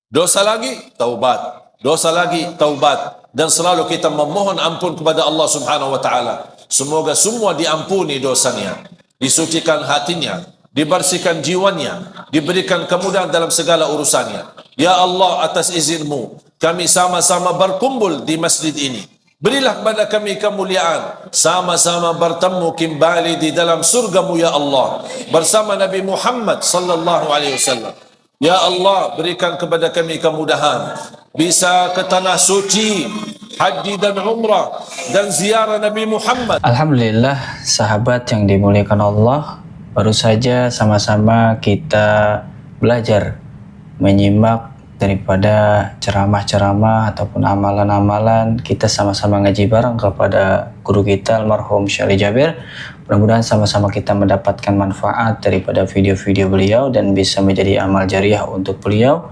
Dosa lagi, taubat. Dosa lagi, taubat. Dan selalu kita memohon ampun kepada Allah Subhanahu wa taala. Semoga semua diampuni dosanya, disucikan hatinya, dibersihkan jiwanya, diberikan kemudahan dalam segala urusannya. Ya Allah, atas izinmu, kami sama-sama berkumpul di masjid ini. Berilah kepada kami kemuliaan, sama-sama bertemu kembali di dalam surgamu ya Allah, bersama Nabi Muhammad sallallahu alaihi wasallam. Ya Allah, berikan kepada kami kemudahan, bisa ke tanah suci, haji dan umrah, dan ziarah Nabi Muhammad. Alhamdulillah, sahabat yang dimuliakan Allah, baru saja sama-sama kita belajar menyimak daripada ceramah-ceramah ataupun amalan-amalan. Kita sama-sama ngaji bareng kepada guru kita almarhum Syekh Ali Jabir. Mudah-mudahan sama-sama kita mendapatkan manfaat daripada video-video beliau dan bisa menjadi amal jariah untuk beliau.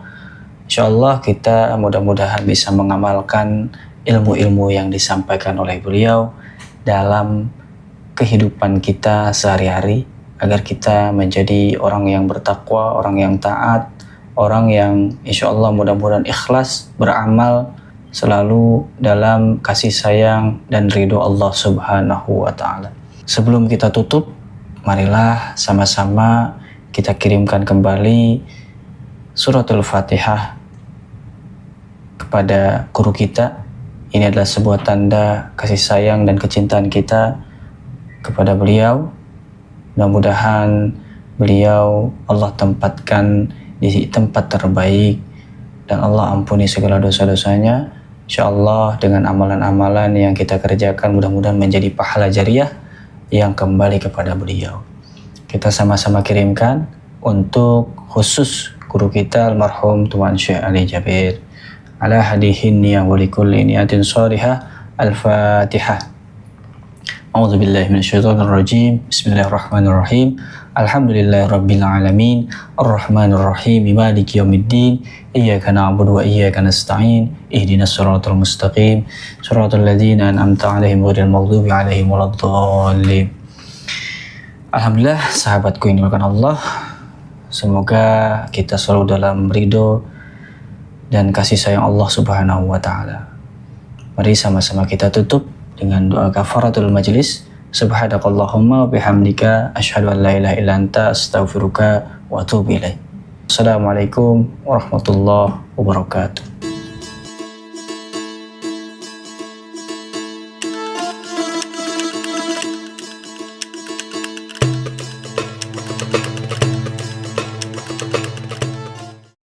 InsyaAllah kita mudah-mudahan bisa mengamalkan ilmu-ilmu yang disampaikan oleh beliau dalam kehidupan kita sehari-hari, agar kita menjadi orang yang bertakwa, orang yang taat, orang yang insya Allah mudah-mudahan ikhlas beramal selalu dalam kasih sayang dan ridho Allah Subhanahu wa ta'ala. Sebelum kita tutup, marilah sama-sama kita kirimkan kembali suratul Fatihah kepada guru kita. Ini adalah sebuah tanda kasih sayang dan kecintaan kita kepada beliau. Mudah-mudahan beliau Allah tempatkan di tempat terbaik dan Allah ampuni segala dosa-dosanya. InsyaAllah dengan amalan-amalan yang kita kerjakan mudah-mudahan menjadi pahala jariah yang kembali kepada beliau. Kita sama-sama kirimkan untuk khusus guru kita almarhum Tuan Syekh Ali Jabir. Ala hadihin niyah wa likulli niyatin shalihah. Al-Fatihah. A'udzu billahi minasyaitonir rajim. Bismillahirrahmanirrahim. Alhamdulillahirabbil alamin. Arrahmanir rahim. Maliki yaumiddin. Iyyaka na'budu wa iyyaka nasta'in. Ihdinas siratal mustaqim. Shiratal ladzina an'amta 'alaihim ghairil maghdubi 'alaihim waladdallin. Alhamdulillah, sahabatku yang dimuliakan Allah. Semoga kita selalu dalam ridho dan kasih sayang Allah Subhanahu wa taala. Mari sama-sama kita tutup dengan doa kafaratul majlis. Subhanakallahumma wa bihamdika asyhadu an la ilaha illa anta astaghfiruka wa atubu ilaik. Assalamualaikum warahmatullahi wabarakatuh.